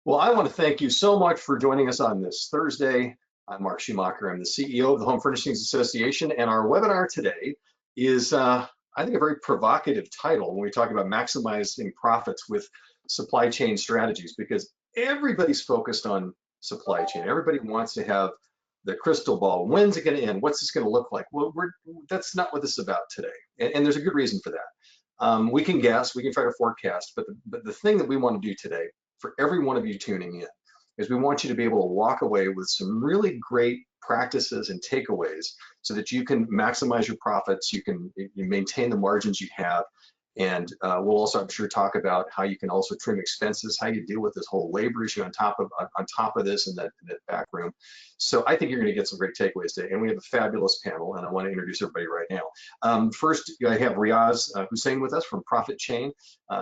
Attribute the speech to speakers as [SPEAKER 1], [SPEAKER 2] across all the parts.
[SPEAKER 1] Well, I want to thank you so much for joining us on this Thursday. I'm Mark Schumacher. I'm the CEO of the Home Furnishings Association, and our webinar today is, I think, a very provocative title when we talk about maximizing profits with supply chain strategies, because everybody's focused on supply chain. Everybody wants to have the crystal ball. When's it going to end? What's this going to look like? Well, that's not what this is about today, and there's a good reason for that. We can guess, we can try to forecast, but the thing that we want to do today for every one of you tuning in is we want you to be able to walk away with some really great practices and takeaways so that you can maximize your profits, you maintain the margins you have, and we'll also, I'm sure, talk about how you can also trim expenses, how you deal with this whole labor issue on top of this in that back room. So I think you're going to get some great takeaways today, and we have a fabulous panel, and I want to introduce everybody right now. First, I have Riaz Husein with us from Profit Chain.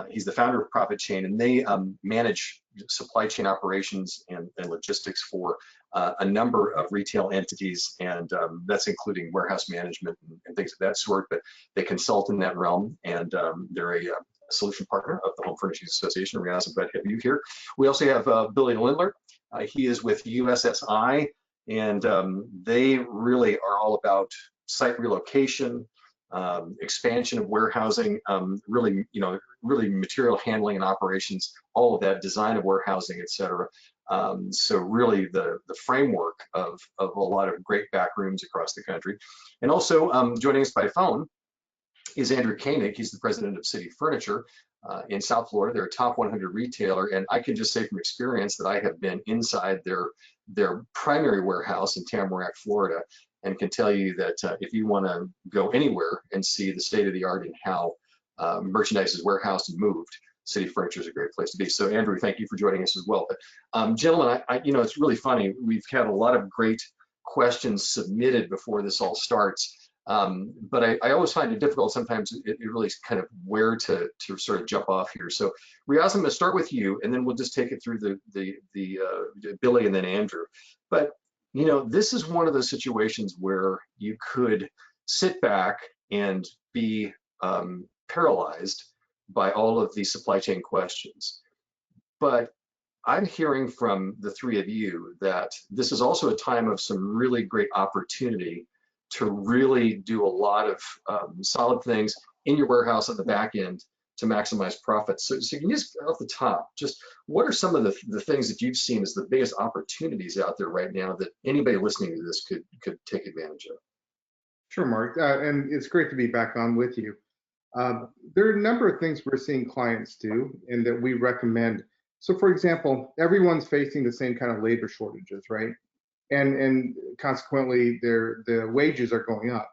[SPEAKER 1] He's the founder of Profit Chain, and they manage supply chain operations and logistics for a number of retail entities, and that's including warehouse management and things of that sort, but they consult in that realm, and they're a solution partner of the Home Furnishings Association. Riaz, I'm glad to have you here. We also have Billy Linder. He is with USSI, and they really are all about site relocation, expansion of warehousing, really material handling and operations, all of that, design of warehousing, et cetera. So really the framework of a lot of great back rooms across the country. And also joining us by phone is Andrew Koenig. He's the president of City Furniture in South Florida. They're a top 100 retailer, and I can just say from experience that I have been inside their primary warehouse in Tamarack, Florida, and can tell you that if you want to go anywhere and see the state of the art in how merchandise is warehoused and moved, City Furniture is a great place to be. So Andrew, thank you for joining us as well. But gentlemen, it's really funny. We've had a lot of great questions submitted before this all starts. But I always find it difficult sometimes. It really is kind of where to sort of jump off here. So Riaz, I'm going to start with you, and then we'll just take it through the Billy and then Andrew. But this is one of those situations where you could sit back and be paralyzed by all of these supply chain questions. But I'm hearing from the three of you that this is also a time of some really great opportunity to really do a lot of solid things in your warehouse at the back end to maximize profits. So you can just, off the top, just what are some of the things that you've seen as the biggest opportunities out there right now that anybody listening to this could take advantage of?
[SPEAKER 2] Sure, Mark, and it's great to be back on with you. There are a number of things we're seeing clients do and that we recommend. So for example, everyone's facing the same kind of labor shortages, right? And consequently, the wages are going up,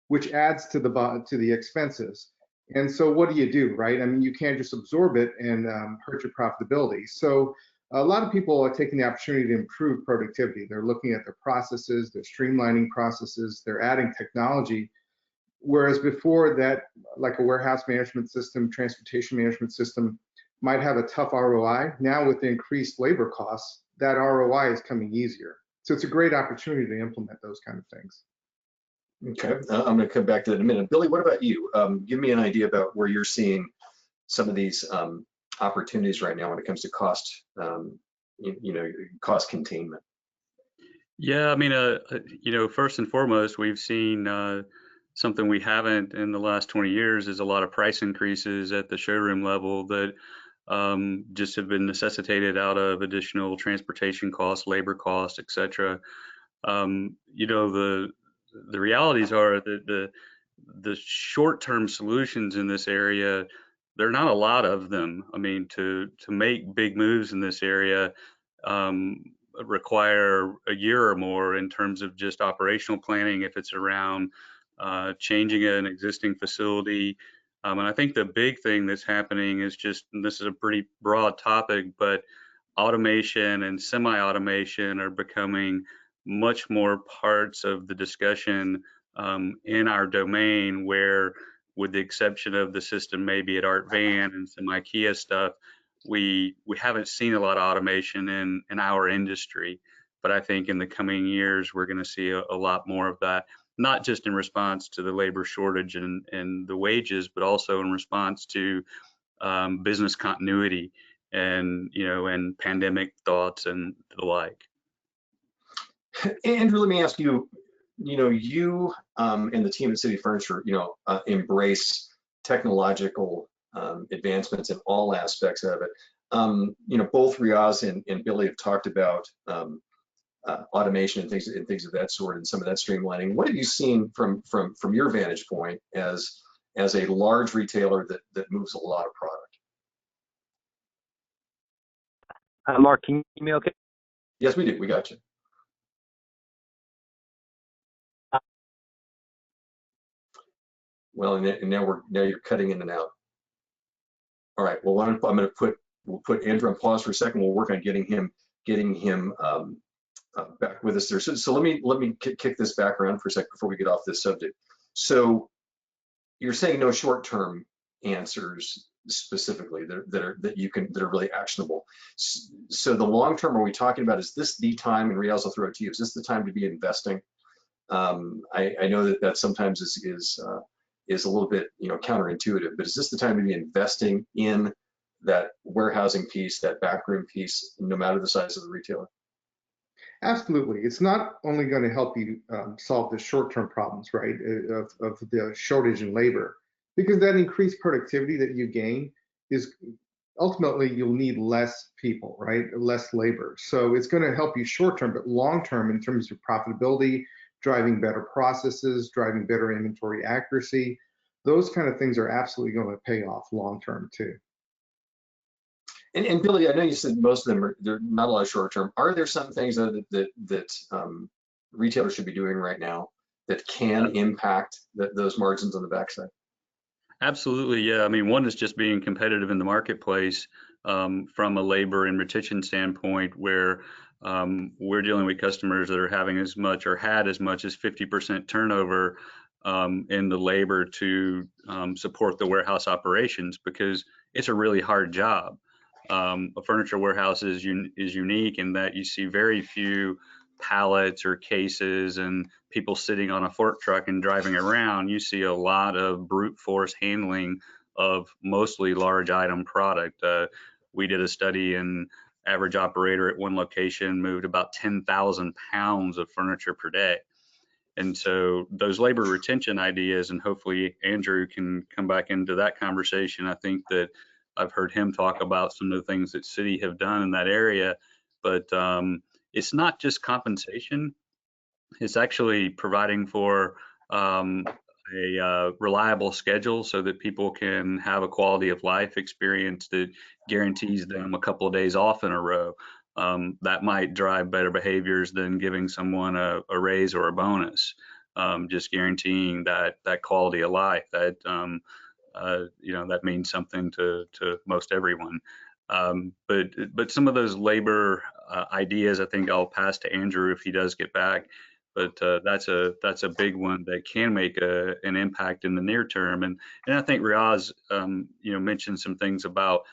[SPEAKER 2] which adds to the expenses. And so what do, right? I mean, you can't just absorb it and hurt your profitability. So a lot of people are taking the opportunity to improve productivity. They're looking at their processes, they're streamlining processes, they're adding technology. Whereas before that, like a warehouse management system, transportation management system might have a tough ROI. Now with the increased labor costs, that ROI is coming easier. So it's a great opportunity to implement those kind of things.
[SPEAKER 1] Okay, I'm going to come back to that in a minute. Billy, what about you? Give me an idea about where you're seeing some of these opportunities right now when it comes to cost, cost containment.
[SPEAKER 3] Yeah, I mean, first and foremost, we've seen something we haven't in the last 20 years is a lot of price increases at the showroom level that just have been necessitated out of additional transportation costs, labor costs, et cetera. The realities are that the short-term solutions in this area, there are not a lot of them. I mean, to make big moves in this area require a year or more in terms of just operational planning, if it's around changing an existing facility. And I think the big thing that's happening is just, and this is a pretty broad topic, but automation and semi-automation are becoming much more parts of the discussion in our domain, where with the exception of the system maybe at Art Van and some IKEA stuff, we haven't seen a lot of automation in our industry. But I think in the coming years, we're going to see a lot more of that, not just in response to the labor shortage and the wages, but also in response to business continuity and and pandemic thoughts and the like.
[SPEAKER 1] Andrew, let me ask you, you and the team at City Furniture, embrace technological advancements in all aspects of it. Both Riaz and Billy have talked about automation and things of that sort, and some of that streamlining. What have you seen from your vantage point as a large retailer that moves a lot of product?
[SPEAKER 4] Mark, can you hear me okay?
[SPEAKER 1] Yes, we do. We got you. Well, and now you're cutting in and out. All right. Well, we'll put Andrew on pause for a second. We'll work on getting him back with us there. So let me kick this back around for a second before we get off this subject. So you're saying no short-term answers specifically that are really actionable. So the long term, are we talking about, is this the time, and Riaz, I'll throw it to you, is this the time to be investing? I know that sometimes is a little bit counterintuitive, but is this the time to be investing in that warehousing piece, that backroom piece, no matter the size of the retailer?
[SPEAKER 2] Absolutely. It's not only going to help you solve the short-term problems, right, of the shortage in labor, because that increased productivity that you gain is ultimately you'll need less people, right, less labor. So it's going to help you short-term, but long-term in terms of profitability, driving better processes, driving better inventory accuracy, those kind of things are absolutely going to pay off long-term too.
[SPEAKER 1] And Billy, I know you said most of them they're not a lot of short term. Are there some things that retailers should be doing right now that can impact those margins on the backside?
[SPEAKER 3] Absolutely, yeah. I mean, one is just being competitive in the marketplace from a labor and retention standpoint, where we're dealing with customers that are having as much or had as much as 50% turnover in the labor to support the warehouse operations, because it's a really hard job. A furniture warehouse is unique in that you see very few pallets or cases and people sitting on a fork truck and driving around. You see a lot of brute force handling of mostly large item product. We did a study, and average operator at one location moved about 10,000 pounds of furniture per day. And so those labor retention ideas, and hopefully Andrew can come back into that conversation. I think that I've heard him talk about some of the things that city have done in that area, but it's not just compensation. It's actually providing for a reliable schedule so that people can have a quality of life experience that guarantees them a couple of days off in a row. That might drive better behaviors than giving someone a raise or a bonus. Just guaranteeing that quality of life, that that means something to most everyone. But some of those labor ideas, I think I'll pass to Andrew if he does get back. But that's a big one that can make an impact in the near term. And I think Riaz mentioned some things about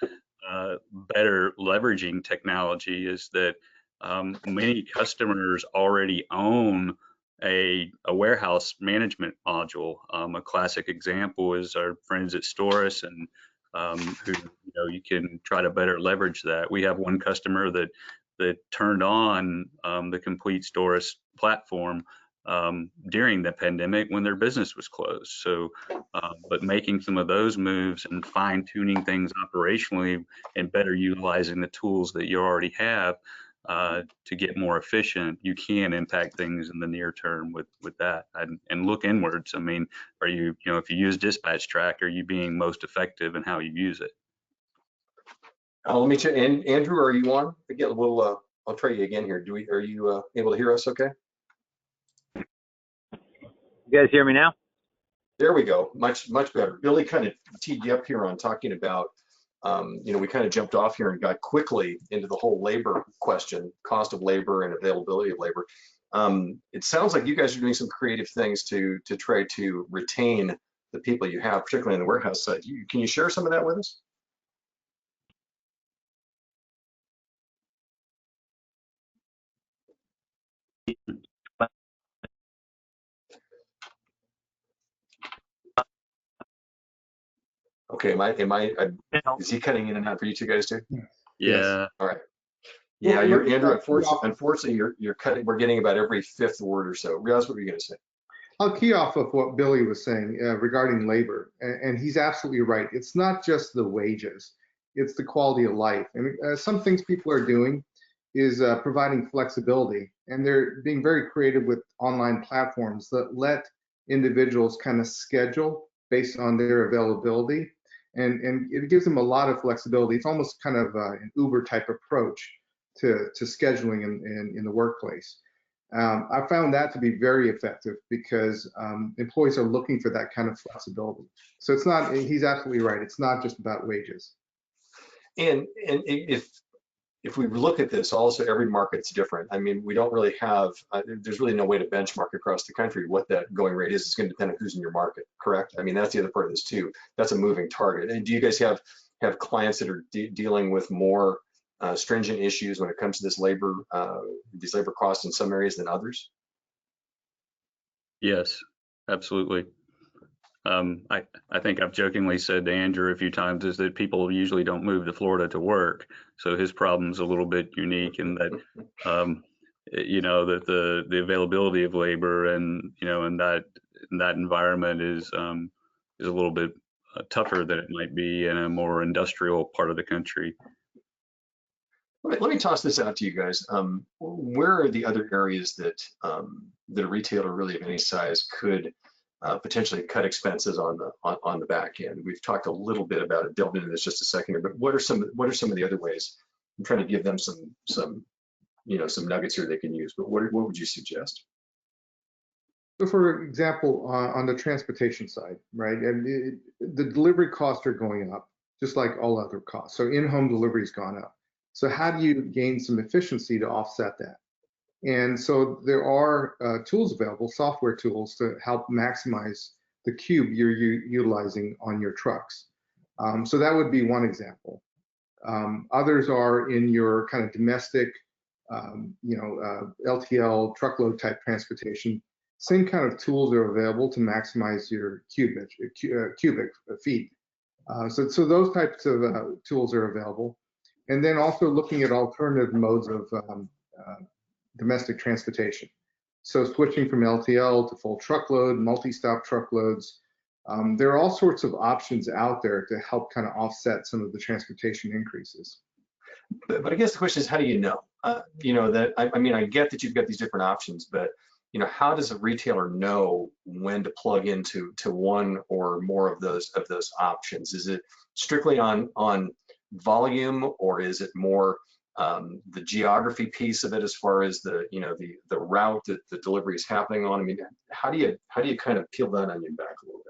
[SPEAKER 3] better leveraging technology. Is that many customers already own a warehouse management module. A classic example is our friends at Storus, and who you can try to better leverage that. We have one customer that turned on the complete Storus platform during the pandemic when their business was closed. So, but making some of those moves and fine tuning things operationally and better utilizing the tools that you already have to get more efficient, you can impact things in the near term with that. And look inwards. I mean, are you, if you use Dispatch Track, are you being most effective in how you use it?
[SPEAKER 1] Let me check. And Andrew, are you on? Again, I'll try you again here. Are you able to hear us okay?
[SPEAKER 4] You guys hear me now?
[SPEAKER 1] There we go. Much better. Billy kind of teed you up here on talking about, we kind of jumped off here and got quickly into the whole labor question, cost of labor and availability of labor. It sounds like you guys are doing some creative things to try to retain the people you have, particularly on the warehouse side. Can you share some of that with us? Okay, is he cutting in and out for you two guys too?
[SPEAKER 2] Yes.
[SPEAKER 3] Yeah.
[SPEAKER 1] All right.
[SPEAKER 2] Well,
[SPEAKER 1] Yeah,
[SPEAKER 2] let
[SPEAKER 1] you're
[SPEAKER 2] me
[SPEAKER 1] Andrew.
[SPEAKER 2] key off,
[SPEAKER 1] Unfortunately, you're cutting. We're getting about every fifth word or so. Riaz, what were you going to say?
[SPEAKER 2] I'll key off of what Billy was saying regarding labor, and he's absolutely right. It's not just the wages, it's the quality of life. And some things people are doing is providing flexibility, and they're being very creative with online platforms that let individuals kind of schedule based on their availability, and it gives them a lot of flexibility. It's almost kind of an Uber type approach to scheduling in the workplace. I found that to be very effective because employees are looking for that kind of flexibility. So it's not, he's absolutely right. It's not just about wages.
[SPEAKER 1] And if we look at this, also every market's different. I mean, we don't really have. There's really no way to benchmark across the country what that going rate is. It's going to depend on who's in your market. Correct. I mean, that's the other part of this too. That's a moving target. And do you guys have clients that are dealing with more stringent issues when it comes to these labor costs in some areas than others?
[SPEAKER 3] Yes, absolutely. I think I've jokingly said to Andrew a few times is that people usually don't move to Florida to work, so his problem's a little bit unique in that, that the availability of labor and in that environment is a little bit tougher than it might be in a more industrial part of the country.
[SPEAKER 1] Let me toss this out to you guys. Where are the other areas that that a retailer really of any size could potentially cut expenses on the back end? We've talked a little bit about it, delved into this just a second here, but what are some of the other ways? I'm trying to give them some nuggets here they can use. But what would you suggest?
[SPEAKER 2] So for example, on the transportation side, right, and the delivery costs are going up, just like all other costs. So in-home delivery's gone up. So how do you gain some efficiency to offset that? And so there are tools available, software tools to help maximize the cube you're utilizing on your trucks. So that would be one example. Others are in your kind of domestic, LTL truckload type transportation. Same kind of tools are available to maximize your cubic feet. So those types of tools are available. And then also looking at alternative modes of domestic transportation. So switching from LTL to full truckload, multi-stop truckloads. There are all sorts of options out there to help kind of offset some of the transportation increases.
[SPEAKER 1] But I guess the question is, how do you know? I mean, I get that you've got these different options, but how does a retailer know when to plug into one or more of those options? Is it strictly on volume, or is it more the geography piece of it as far as the route that the delivery is happening on? I mean, how do you kind of peel that onion back a little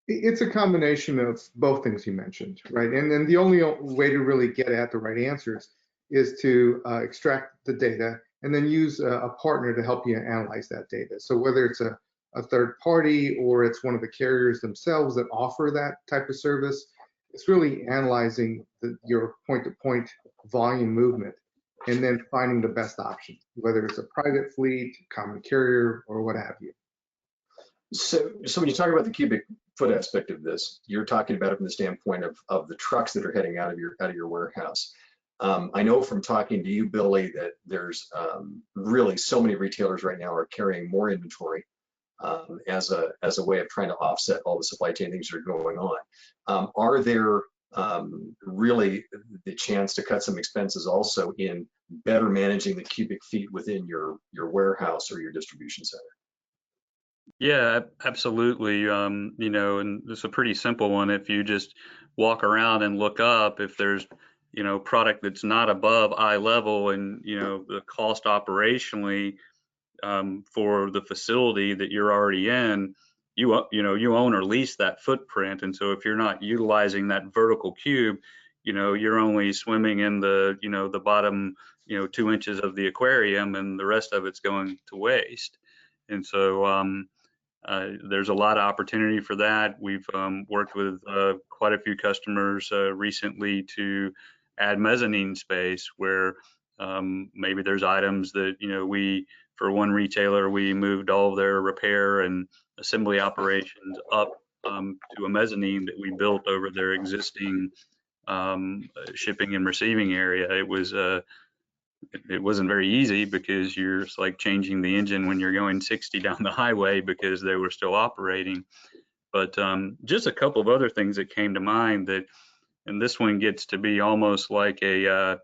[SPEAKER 1] bit?
[SPEAKER 2] It's a combination of both things you mentioned, right? And then the only way to really get at the right answers is to extract the data and then use a partner to help you analyze that data. So whether it's a third party or it's one of the carriers themselves that offer that type of service, it's really analyzing your point-to-point volume movement and then finding the best option, whether it's a private fleet, common carrier, or what have you.
[SPEAKER 1] So when you talk about the cubic foot aspect of this, you're talking about it from the standpoint of the trucks that are heading out of your warehouse. I know from talking to you, Billy, that there's really so many retailers right now are carrying more inventory as a way of trying to offset all the supply chain things that are going on. Are there really the chance to cut some expenses also in better managing the cubic feet within your warehouse or your distribution center?
[SPEAKER 3] Yeah, absolutely. And it's a pretty simple one. If you just walk around and look up, if there's, product that's not above eye level and, the cost operationally for the facility that you're already in, you own or lease that footprint. And so if you're not utilizing that vertical cube, you're only swimming in the bottom, 2 inches of the aquarium, and the rest of it's going to waste. And so, there's a lot of opportunity for that. We've worked with quite a few customers recently to add mezzanine space where maybe there's items that, for one retailer, we moved all of their repair and assembly operations up to a mezzanine that we built over their existing shipping and receiving area. It wasn't very easy because you're it's like changing the engine when you're going 60 down the highway because they were still operating. But just a couple of other things that came to mind that, and this one gets to be almost like a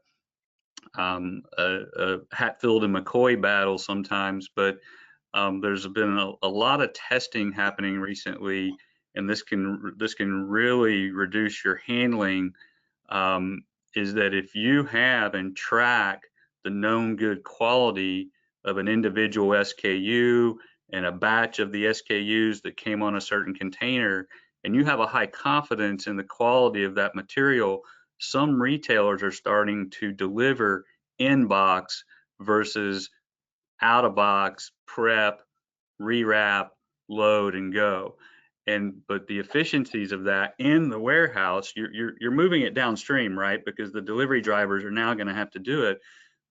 [SPEAKER 3] Hatfield and McCoy battle sometimes, but there's been a lot of testing happening recently, and this can really reduce your handling. Is that if you have and track the known good quality of an individual SKU and a batch of the SKUs that came on a certain container, and you have a high confidence in the quality of that material, some retailers are starting to deliver in box versus out of box, prep, rewrap, load, and go. But the efficiencies of that in the warehouse, you're moving it downstream, right? Because the delivery drivers are now going to have to do it.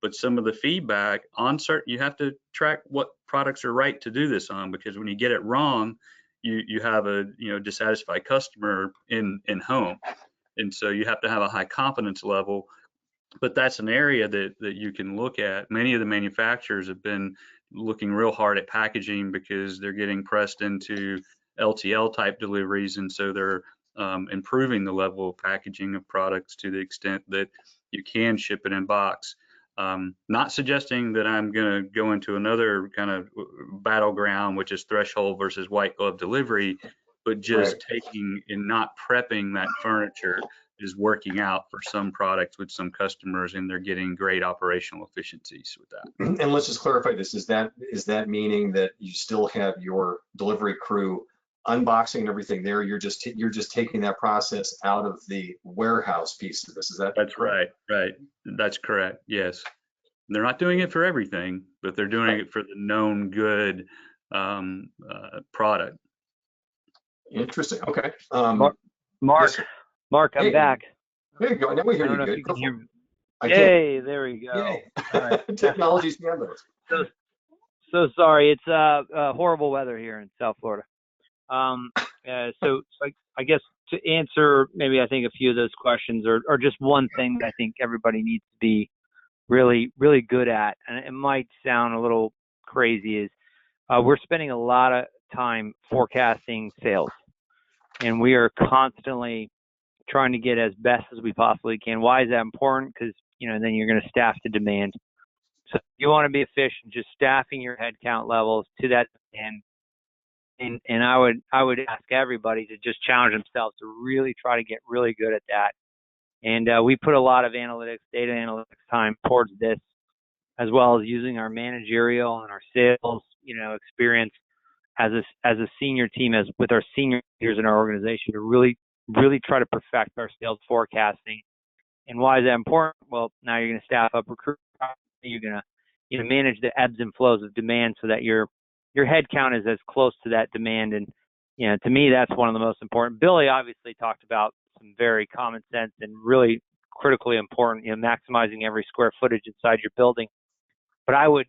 [SPEAKER 3] But some of the feedback on certain, you have to track what products are right to do this on, because when you get it wrong, you have a dissatisfied customer in home, and so you have to have a high confidence level. But that's an area that you can look at. Many of the manufacturers have been looking real hard at packaging because they're getting pressed into LTL type deliveries, and so they're improving the level of packaging of products to the extent that you can ship it in box. Not suggesting that I'm going to go into another kind of battleground, which is threshold versus white glove delivery, but just taking and not prepping that furniture is working out for some products with some customers, and they're getting great operational efficiencies with that.
[SPEAKER 1] And let's just clarify this. Is that meaning that you still have your delivery crew unboxing and everything there? You're just taking that process out of the warehouse piece of this. Is that?
[SPEAKER 3] That's correct? Right. That's correct. Yes. They're not doing it for everything, but they're doing it for the known good product.
[SPEAKER 1] Interesting. Okay.
[SPEAKER 4] Mark,
[SPEAKER 1] yes,
[SPEAKER 4] Mark, I'm back.
[SPEAKER 1] There you go. Now we hear
[SPEAKER 4] I don't
[SPEAKER 1] you
[SPEAKER 4] know if
[SPEAKER 1] good.
[SPEAKER 4] you can hear me.
[SPEAKER 1] I
[SPEAKER 4] Yay, there we go.
[SPEAKER 1] Yay.
[SPEAKER 4] All right.
[SPEAKER 1] Technology's fabulous.
[SPEAKER 4] So sorry, it's horrible weather here in South Florida. So I guess to answer maybe I think a few of those questions, or just one thing that I think everybody needs to be really, really good at, and it might sound a little crazy, is we're spending a lot of time forecasting sales, and we are constantly trying to get as best as we possibly can. Why is that important? Because then you're going to staff to demand. So you want to be efficient, just staffing your headcount levels to that demand. And I would ask everybody to just challenge themselves to really try to get really good at that. And we put a lot of analytics, data analytics time towards this, as well as using our managerial and our sales, experience as a senior team, as with our senior leaders in our organization, to really try to perfect our sales forecasting. And why is that important? Well, now you're going to staff up recruitment. You're going to manage the ebbs and flows of demand so that your head count is as close to that demand. And to me, that's one of the most important. Billy obviously talked about some very common sense and really critically important, maximizing every square footage inside your building. But I would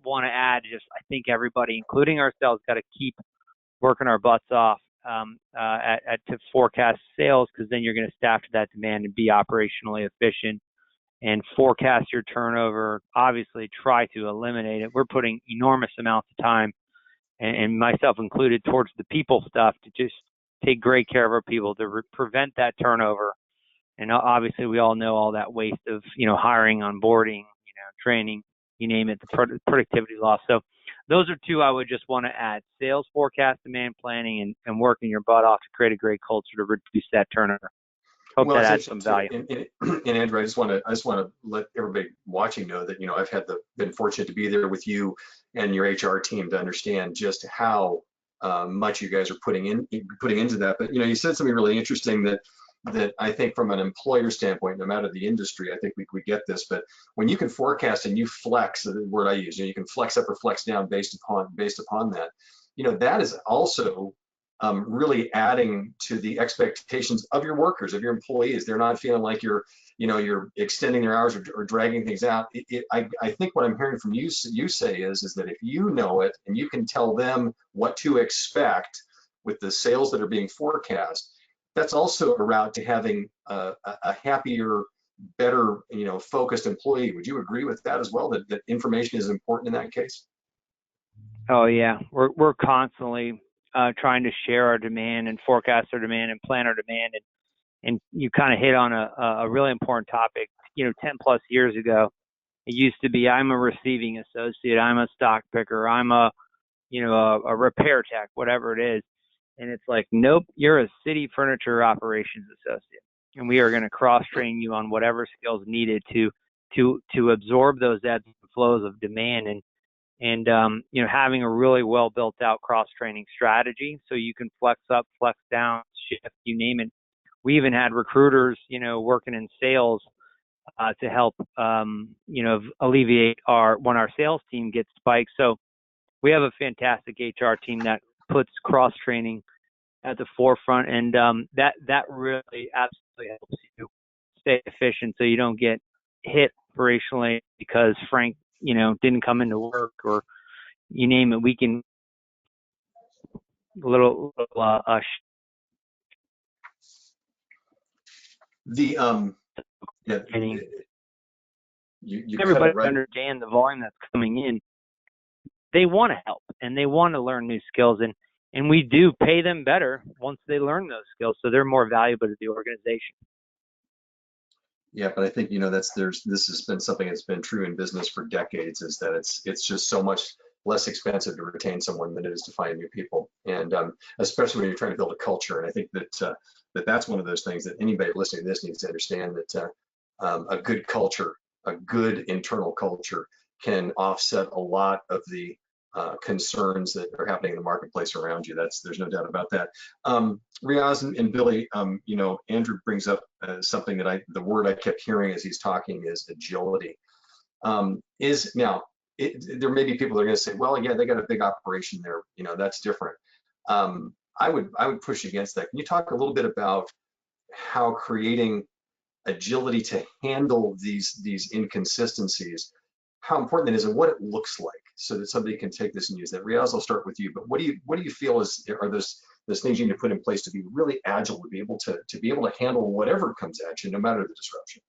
[SPEAKER 4] want to add, just I think everybody, including ourselves, got to keep working our butts off to forecast sales, because then you're going to staff to that demand and be operationally efficient and forecast your turnover. Obviously, try to eliminate it. We're putting enormous amounts of time, and myself included, towards the people stuff to just take great care of our people to prevent that turnover. And obviously, we all know all that waste of hiring, onboarding, training, you name it, the productivity loss. So those are two I would just want to add: sales forecast, demand planning, and working your butt off to create a great culture to reduce that turnover. Hope that adds some value.
[SPEAKER 1] And Andrew, I just want to let everybody watching know that I've been fortunate to be there with you and your HR team to understand just how much you guys are putting into that. But you said something really interesting that I think from an employer standpoint, no matter the industry, I think we get this. But when you can forecast and you flex, the word I use, you can flex up or flex down based upon that. That is also really adding to the expectations of your workers, of your employees. They're not feeling like you're extending their hours or dragging things out. I think what I'm hearing from you say is that if you know it and you can tell them what to expect with the sales that are being forecast, that's also a route to having a happier, better, focused employee. Would you agree with that as well, that information is important in that case?
[SPEAKER 4] Oh yeah, we're constantly trying to share our demand and forecast our demand and plan our demand, and you kind of hit on a really important topic. 10 plus years ago, it used to be I'm a receiving associate, I'm a stock picker, I'm a repair tech, whatever it is, and it's like, nope, you're a city furniture operations associate, and we are going to cross train you on whatever skills needed to absorb those ebbs and flows of demand, and having a really well built out cross training strategy so you can flex up, flex down, shift, you name it. We even had recruiters, working in sales to help, alleviate when our sales team gets spiked. So we have a fantastic HR team that puts cross training at the forefront, and that really absolutely helps you stay efficient, so you don't get hit operationally because Frank, didn't come into work, or you name it. We can
[SPEAKER 1] The yeah,
[SPEAKER 4] training.
[SPEAKER 1] you cut
[SPEAKER 4] Everybody
[SPEAKER 1] it right.
[SPEAKER 4] understand the volume that's coming in. They want to help and they want to learn new skills, and we do pay them better once they learn those skills, so they're more valuable to the organization.
[SPEAKER 1] Yeah, but I think this has been something that's been true in business for decades, is that it's just so much less expensive to retain someone than it is to find new people, and especially when you're trying to build a culture. And I think that's one of those things that anybody listening to this needs to understand, that a good culture, a good internal culture, can offset a lot of the concerns that are happening in the marketplace around you. There's no doubt about that. Riaz and Billy, Andrew brings up something that the word I kept hearing as he's talking is agility. There may be people that are going to say, well, yeah, they got a big operation there. That's different. I would push against that. Can you talk a little bit about how creating agility to handle these inconsistencies, how important it is, and what it looks like, so that somebody can take this and use that? Riaz, I'll start with you, but what do you feel are those things you need to put in place to be really agile, to be able to handle whatever comes at you, no matter the disruption?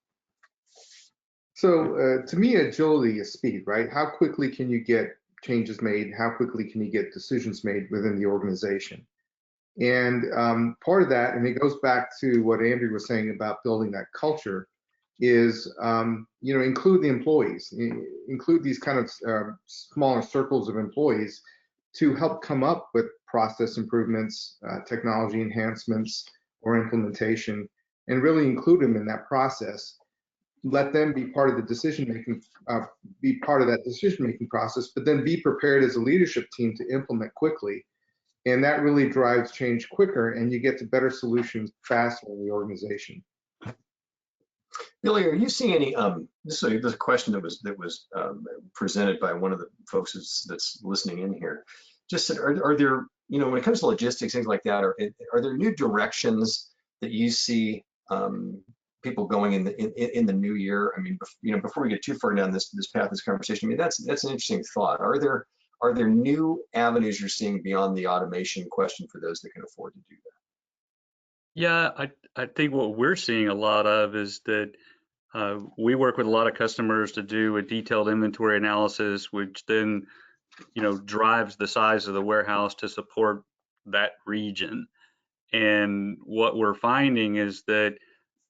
[SPEAKER 2] So to me, agility is speed, right? How quickly can you get changes made? How quickly can you get decisions made within the organization? And part of that, and it goes back to what Andrew was saying about building that culture, is include the employees, include these kind of smaller circles of employees to help come up with process improvements, technology enhancements, or implementation, and really include them in that process. Let them be part of the decision-making, be part of that decision-making process, but then be prepared as a leadership team to implement quickly. And that really drives change quicker, and you get to better solutions faster in the organization.
[SPEAKER 1] Billy, are you seeing any? This is a question that was presented by one of the folks that's listening in here. Just said, are there, when it comes to logistics, things like that, are there new directions that you see people going in the new year? I mean, before we get too far down this path, this conversation, I mean, that's an interesting thought. Are there new avenues you're seeing beyond the automation question for those that can afford to do that?
[SPEAKER 3] Yeah, I think what we're seeing a lot of is that we work with a lot of customers to do a detailed inventory analysis, which then, drives the size of the warehouse to support that region. And what we're finding is that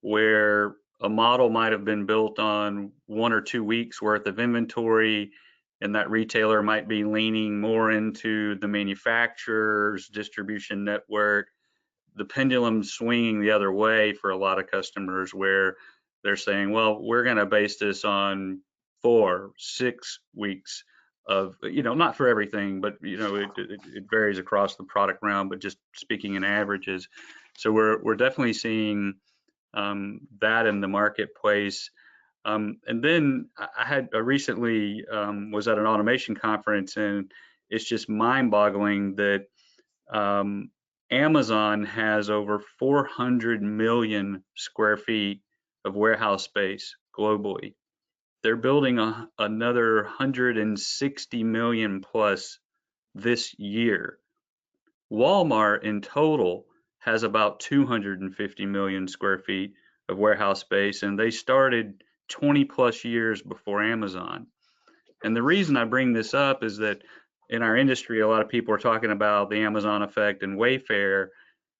[SPEAKER 3] where a model might have been built on 1 or 2 weeks worth of inventory, and that retailer might be leaning more into the manufacturer's distribution network, the pendulum's swinging the other way for a lot of customers, where they're saying, well, we're going to base this on 4, 6 weeks of, not for everything, but it varies across the product realm, but just speaking in averages. So we're definitely seeing that in the marketplace. And then I recently was at an automation conference, and it's just mind-boggling that Amazon has over 400 million square feet of warehouse space globally. They're building another 160 million plus this year. Walmart in total has about 250 million square feet of warehouse space, and they started 20 plus years before Amazon. And the reason I bring this up is that in our industry, a lot of people are talking about the Amazon effect and Wayfair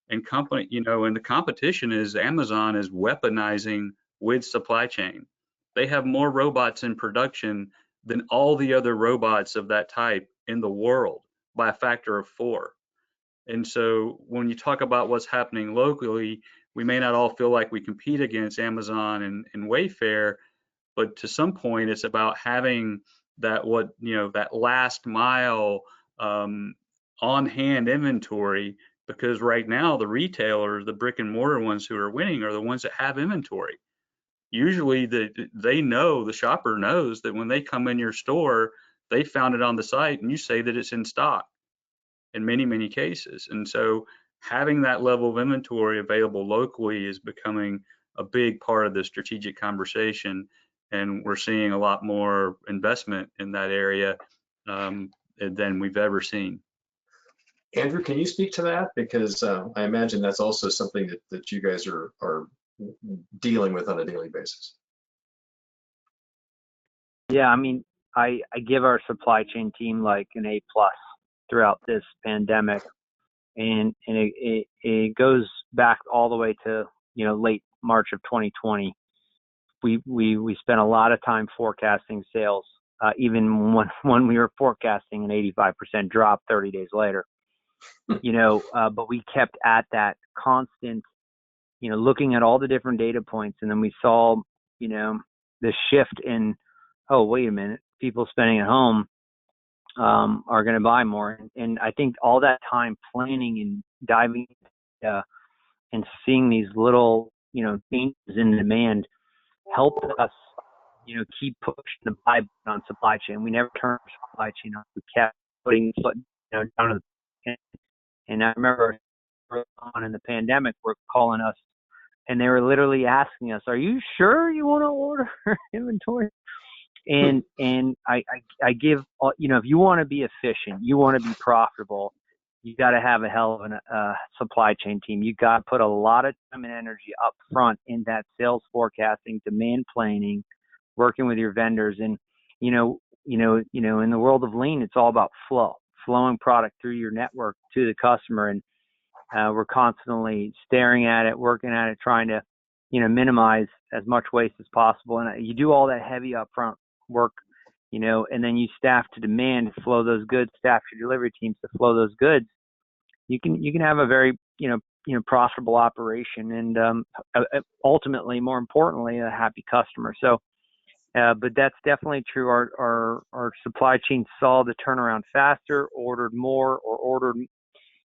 [SPEAKER 3] and company, and the competition is Amazon is weaponizing with supply chain. They have more robots in production than all the other robots of that type in the world by a factor of 4. And so when you talk about what's happening locally, we may not all feel like we compete against Amazon and Wayfair, but to some point it's about having that last mile on hand inventory, because right now the retailers, the brick and mortar ones who are winning are the ones that have inventory. Usually the shopper knows that when they come in your store, they found it on the site and you say that it's in stock in many, many cases. And so having that level of inventory available locally is becoming a big part of the strategic conversation. And we're seeing a lot more investment in that area than we've ever seen.
[SPEAKER 1] Andrew, can you speak to that? Because I imagine that's also something that you guys are dealing with on a daily basis.
[SPEAKER 4] Yeah, I mean, I give our supply chain team like an A+ throughout this pandemic, and it goes back all the way to late March of 2020. We spent a lot of time forecasting sales, even when we were forecasting an 85% drop 30 days later. But we kept at that constant, looking at all the different data points, and then we saw, the shift in, oh, wait a minute, people spending at home are going to buy more. And I think all that time planning and diving and seeing these little, changes in demand helped us, keep pushing the buy button on supply chain. We never turned supply chain off. We kept putting the foot, down to the. And I remember early on in the pandemic, were calling us, and they were literally asking us, "Are you sure you want to order inventory?" And I give, if you want to be efficient, you want to be profitable, you got to have a hell of a supply chain team. You got to put a lot of time and energy up front in that sales forecasting, demand planning, working with your vendors. And in the world of lean, it's all about flowing product through your network to the customer. And we're constantly staring at it, working at it, trying to minimize as much waste as possible. And you do all that heavy upfront work, and then you staff to demand to flow those goods, staff your delivery teams to flow those goods. You can have a very profitable operation, and ultimately, more importantly, a happy customer. So, but that's definitely true. Our supply chain saw the turnaround faster, ordered more, or ordered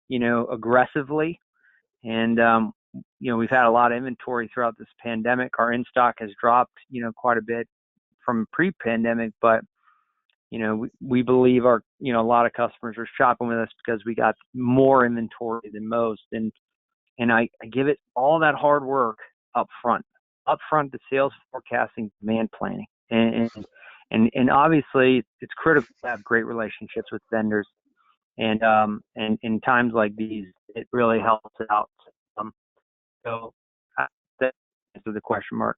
[SPEAKER 4] aggressively, and we've had a lot of inventory throughout this pandemic. Our in stock has dropped quite a bit from pre-pandemic, but we believe our a lot of customers are shopping with us because we got more inventory than most, and I give it all that hard work up front the sales forecasting, demand planning, and obviously it's critical to have great relationships with vendors, and in times like these it really helps out. So that answers the question, Mark.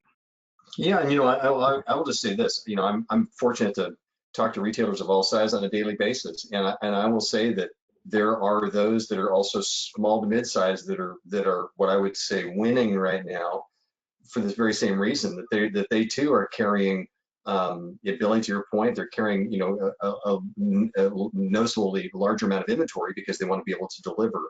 [SPEAKER 1] Yeah, and I will just say this. I'm fortunate to talk to retailers of all sizes on a daily basis, and I will say that there are those that are also small to mid-size that are what I would say winning right now for this very same reason, that they too are carrying the ability, to your point, they're carrying a noticeably larger amount of inventory because they want to be able to deliver.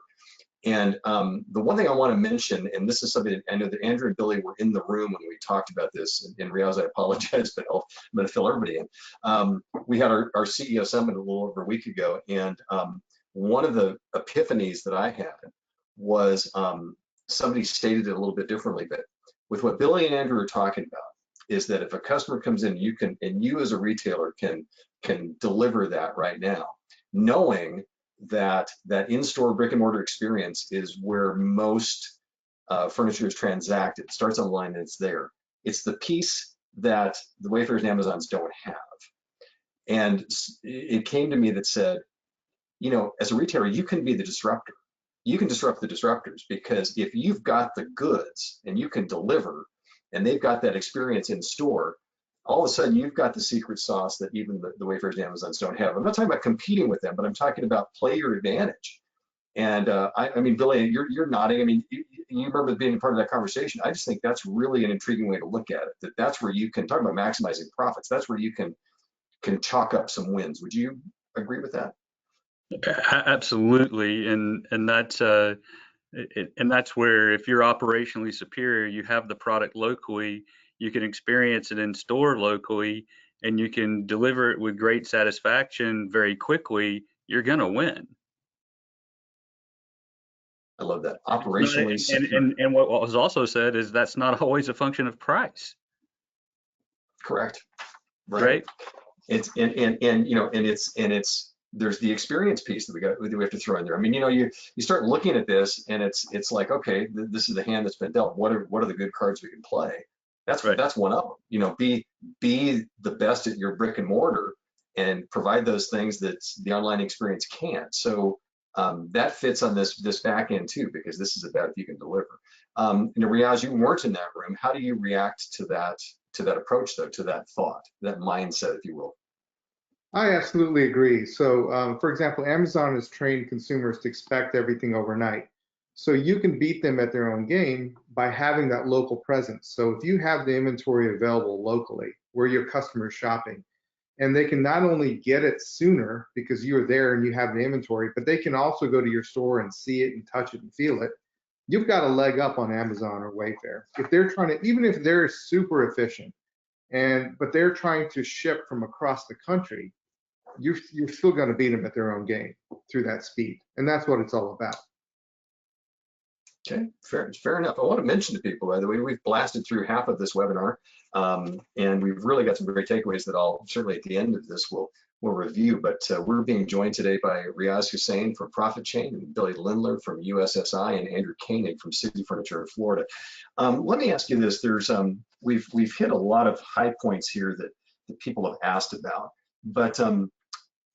[SPEAKER 1] And the one thing I want to mention, and this is something that I know that Andrew and Billy were in the room when we talked about this, and Riaz, I apologize, but I'm going to fill everybody in. We had our CEO summit a little over a week ago, and one of the epiphanies that I had was somebody stated it a little bit differently, but with what Billy and Andrew are talking about is that if a customer comes in, you as a retailer can deliver that right now, knowing that in-store brick and mortar experience is where most furniture is transacted. It starts online and it's there. It's the piece that the Wayfairs and Amazons don't have. And it came to me that said, as a retailer, you can be the disruptor. you can disrupt the disruptors, because if you've got the goods and you can deliver and they've got that experience in store, all of a sudden you've got the secret sauce that even the Wayfarers and Amazons don't have. I'm not talking about competing with them, but I'm talking about play your advantage. And I mean, Billy, you're nodding. I mean, you remember being part of that conversation. I just think that's really an intriguing way to look at it. That's where you can talk about maximizing profits. That's where you can chalk up some wins. Would you agree with that?
[SPEAKER 3] Absolutely, and that's and that's where, if you're operationally superior, you have the product locally, you can experience it in store locally, and you can deliver it with great satisfaction very quickly, you're gonna win.
[SPEAKER 1] I love that. Operationally secure.
[SPEAKER 3] And what was also said is that's not always a function of price.
[SPEAKER 1] Correct.
[SPEAKER 3] Right.
[SPEAKER 1] It's and you know, and it's there's the experience piece that we have to throw in there. I mean, you know, you start looking at this and it's like, okay, this is the hand that's been dealt. What are the good cards we can play? That's
[SPEAKER 3] Right.
[SPEAKER 1] That's one of them. You know, be the best at your brick and mortar and provide those things that the online experience can't. So that fits on this back end too, because this is about if you can deliver. You know, Riaz, you weren't in that room. How do you react to that approach, though, to that thought, that mindset, if you will?
[SPEAKER 2] I absolutely agree. So, for example, Amazon has trained consumers to expect everything overnight. So you can beat them at their own game by having that local presence. So if you have the inventory available locally where your customer is shopping, and they can not only get it sooner because you're there and you have the inventory, but they can also go to your store and see it and touch it and feel it. You've got a leg up on Amazon or Wayfair. If they're trying to, even if they're super efficient, but they're trying to ship from across the country, you're still going to beat them at their own game through that speed, and that's what it's all about.
[SPEAKER 1] Okay, fair enough. I want to mention to people, by the way, we've blasted through half of this webinar, and we've really got some great takeaways that I'll certainly at the end of this we'll review. But we're being joined today by Riaz Husein from Profit Chain, and Billy Linder from USSI, and Andrew Koenig from City Furniture in Florida. Let me ask you this: there's we've hit a lot of high points here that people have asked about, but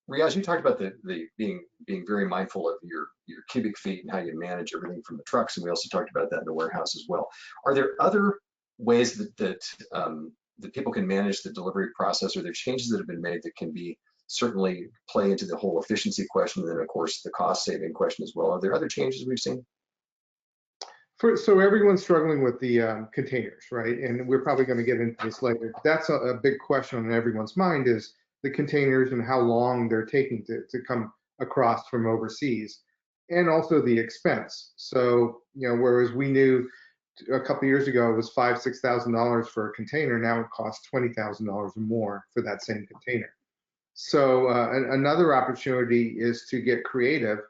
[SPEAKER 1] Riaz, you talked about the being very mindful of your cubic feet and how you manage everything from the trucks, and we also talked about that in the warehouse as well. Are there other ways that people can manage the delivery process? Are there changes that have been made that can be certainly play into the whole efficiency question, and then of course the cost saving question as well? Are there other changes we've seen?
[SPEAKER 2] So everyone's struggling with the containers, right? And we're probably going to get into this later. That's a big question on everyone's mind, is the containers and how long they're taking to come across from overseas, and also the expense. So, you know, whereas we knew a couple of years ago it was $5,000–6,000 for a container, now it costs $20,000 or more for that same container. So another opportunity is to get creative,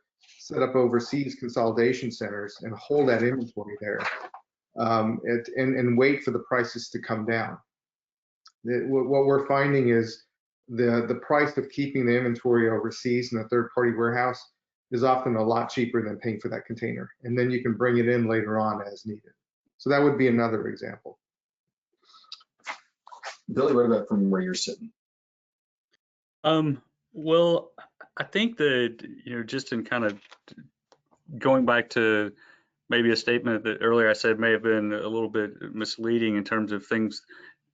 [SPEAKER 2] set up overseas consolidation centers and hold that inventory there, and wait for the prices to come down. What we're finding is the price of keeping the inventory overseas in a third-party warehouse is often a lot cheaper than paying for that container, and then you can bring it in later on as needed. So that would be another example.
[SPEAKER 1] Billy, what about from where you're sitting?
[SPEAKER 3] Well, I think that, you know, just in kind of going back to maybe a statement that earlier I said may have been a little bit misleading in terms of things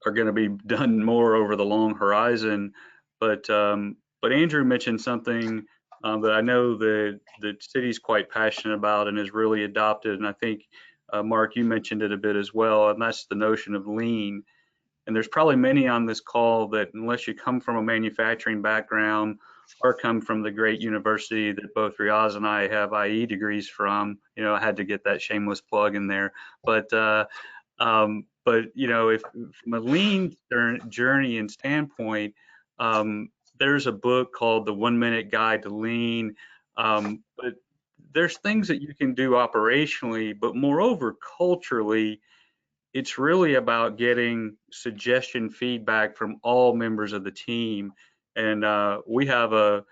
[SPEAKER 3] are going to be done more over the long horizon, but Andrew mentioned something that I know that the city's quite passionate about and has really adopted, and I think Mark, you mentioned it a bit as well, and that's the notion of lean. And there's probably many on this call that, unless you come from a manufacturing background or come from the great university that both Riaz and I have IE degrees from, you know, I had to get that shameless plug in there. But you know, if from a lean journey and standpoint, there's a book called The 1 Minute Guide to Lean. But there's things that you can do operationally, but moreover, culturally, it's really about getting suggestion feedback from all members of the team. And we have a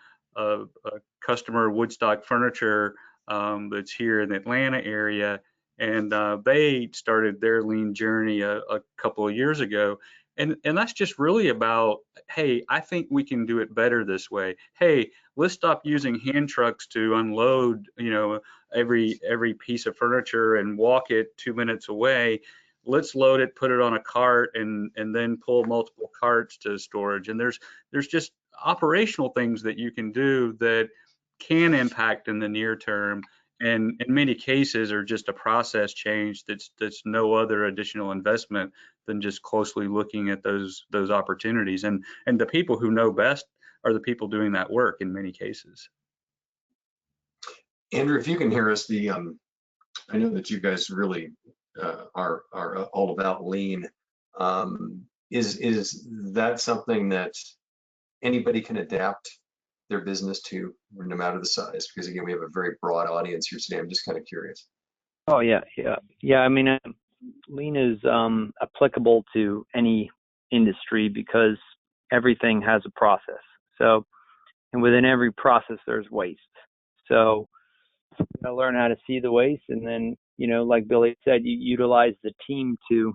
[SPEAKER 3] customer, Woodstock Furniture, that's here in the Atlanta area, and they started their lean journey a couple of years ago. And that's just really about, hey, I think we can do it better this way. Hey, let's stop using hand trucks to unload, you know, every piece of furniture and walk it 2 minutes away. Let's load it, put it on a cart, and then pull multiple carts to storage. And there's just operational things that you can do that can impact in the near term, and in many cases are just a process change that's no other additional investment than just closely looking at those opportunities. And the people who know best are the people doing that work in many cases.
[SPEAKER 1] Andrew, if you can hear us, I know that you guys really are all about lean. Is that something that anybody can adapt their business to, no matter the size? Because again, we have a very broad audience here today. I'm just kind of curious.
[SPEAKER 4] Oh yeah. I mean, lean is applicable to any industry because everything has a process. So, and within every process, there's waste. So, you gotta learn how to see the waste, and then, like Billy said, you utilize the team to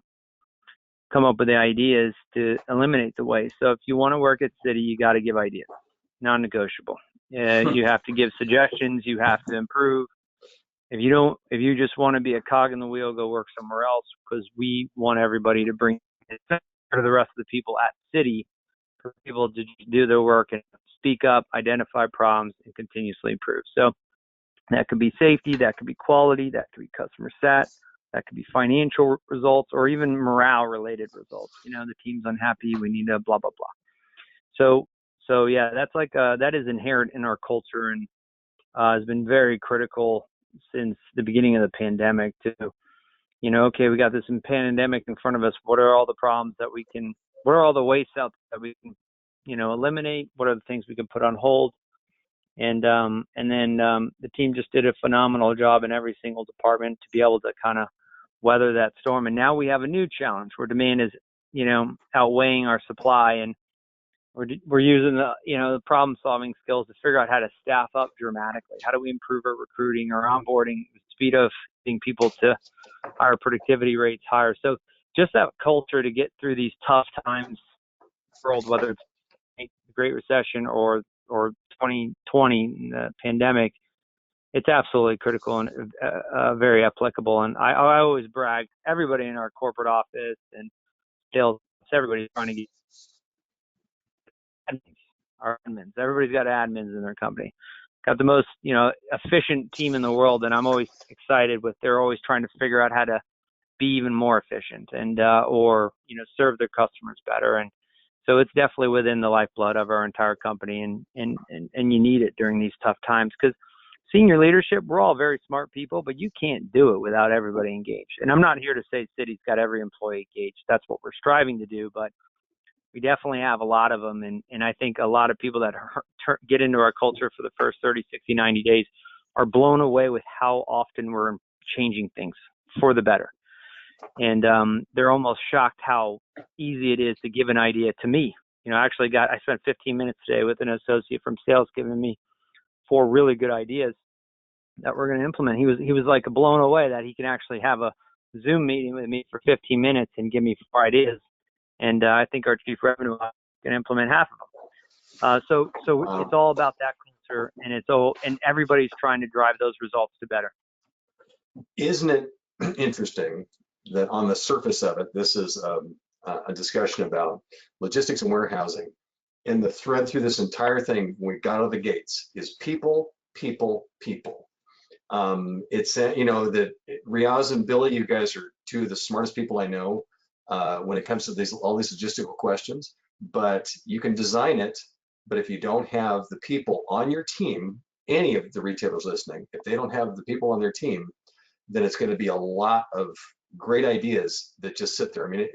[SPEAKER 4] come up with the ideas to eliminate the waste. So if you want to work at City, you got to give ideas, non-negotiable. You have to give suggestions. You have to improve. If you just want to be a cog in the wheel, go work somewhere else, because we want everybody to bring to the rest of the people at City for people to do their work and speak up, identify problems, and continuously improve. So that could be safety, that could be quality, that could be customer sat, that could be financial results, or even morale related results. The team's unhappy, we need to blah, blah, blah. So yeah, that's that is inherent in our culture, and has been very critical since the beginning of the pandemic to, okay, we got this pandemic in front of us. What are all the problems what are all the wastes out there that we can, eliminate? What are the things we can put on hold? And then the team just did a phenomenal job in every single department to be able to kind of weather that storm. And now we have a new challenge where demand is, outweighing our supply, and we're using the problem solving skills to figure out how to staff up dramatically. How do we improve our recruiting, our onboarding, speed of getting people to higher productivity rates higher? So just that culture to get through these tough times, world, whether it's the Great Recession or 2020, the pandemic, it's absolutely critical and very applicable. And I always brag, everybody in our corporate office and sales, everybody's trying to get admins. Everybody's got admins in their company. Got the most, efficient team in the world, and I'm always excited with. They're always trying to figure out how to be even more efficient and or serve their customers better. And so it's definitely within the lifeblood of our entire company, and you need it during these tough times, because senior leadership, we're all very smart people, but you can't do it without everybody engaged. And I'm not here to say City's got every employee engaged. That's what we're striving to do, but we definitely have a lot of them. And I think a lot of people that get into our culture for the first 30, 60, 90 days are blown away with how often we're changing things for the better. And they're almost shocked how easy it is to give an idea to me. I spent 15 minutes today with an associate from sales giving me 4 really good ideas that we're going to implement. He was like blown away that he can actually have a Zoom meeting with me for 15 minutes and give me 4 ideas. And I think our chief revenue officer can implement half of them. So it's all about that culture, and everybody's trying to drive those results to better.
[SPEAKER 1] Isn't it interesting that on the surface of it, this is a discussion about logistics and warehousing, and the thread through this entire thing when we got out of the gates is people, people, people. It's that Riaz and Billy, you guys are 2 of the smartest people I know when it comes to all these logistical questions. But you can design it, but if you don't have the people on your team, any of the retailers listening, if they don't have the people on their team, then it's going to be a lot of great ideas that just sit there. I mean,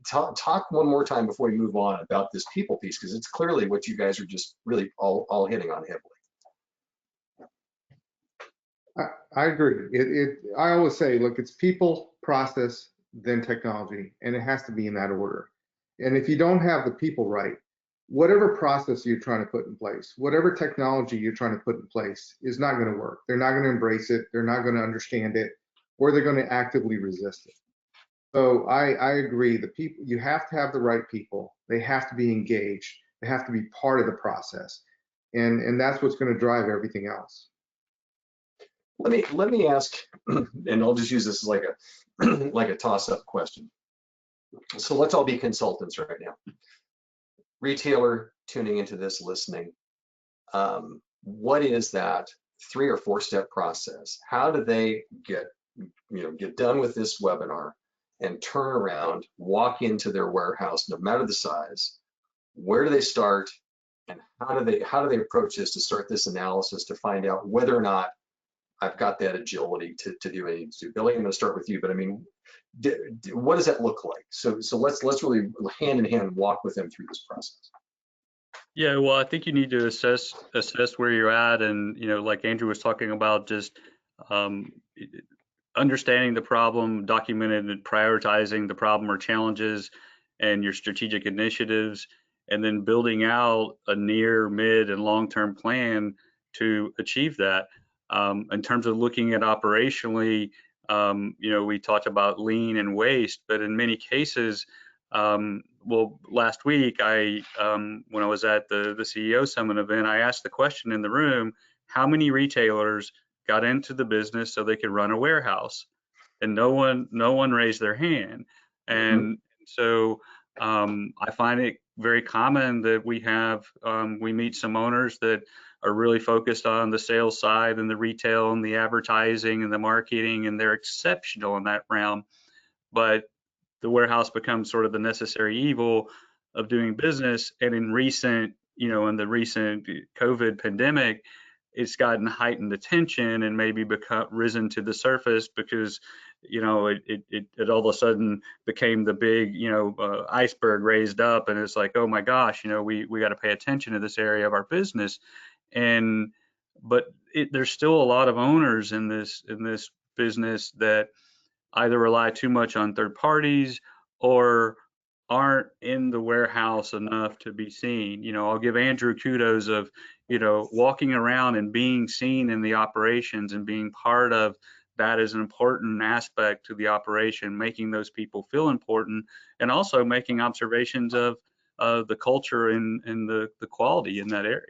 [SPEAKER 1] talk one more time before we move on about this people piece, because it's clearly what you guys are just really all hitting on heavily.
[SPEAKER 2] I agree. I always say, look, it's people, process, then technology, and it has to be in that order. And if you don't have the people right, whatever process you're trying to put in place, whatever technology you're trying to put in place is not going to work. They're not going to embrace it. They're not going to understand it, or they're going to actively resist it. So I agree. The people, you have to have the right people. They have to be engaged. They have to be part of the process. And that's what's going to drive everything else.
[SPEAKER 1] Let me ask, and I'll just use this as like a like a toss-up question. So let's all be consultants right now. Retailer tuning into this, listening. What is that 3 or 4 step process? How do they get done with this webinar and turn around, walk into their warehouse, no matter the size? Where do they start, and how do they approach this to start this analysis to find out whether or not I've got that agility to do what I need to do? Billy, I'm going to start with you, but I mean, what does that look like? So let's really hand in hand walk with them through this process.
[SPEAKER 3] Yeah, well, I think you need to assess where you're at, and like Andrew was talking about, just um, understanding the problem, documenting and prioritizing the problem or challenges, and your strategic initiatives, and then building out a near, mid, and long-term plan to achieve that. In terms of looking at operationally, we talked about lean and waste, but in many cases, well, last week, when I was at the CEO Summit event, I asked the question in the room, how many retailers got into the business so they could run a warehouse? And no one raised their hand. And so I find it very common that we meet some owners that are really focused on the sales side and the retail and the advertising and the marketing, and they're exceptional in that realm. But the warehouse becomes sort of the necessary evil of doing business. And in the recent COVID pandemic, it's gotten heightened attention and maybe risen to the surface because, it all of a sudden became the big, iceberg raised up, and it's like, oh my gosh, we got to pay attention to this area of our business. But there's still a lot of owners in this business that either rely too much on third parties or aren't in the warehouse enough to be seen. I'll give Andrew kudos of, walking around and being seen in the operations and being part of that is an important aspect to the operation, making those people feel important, and also making observations of the culture and the quality in that area.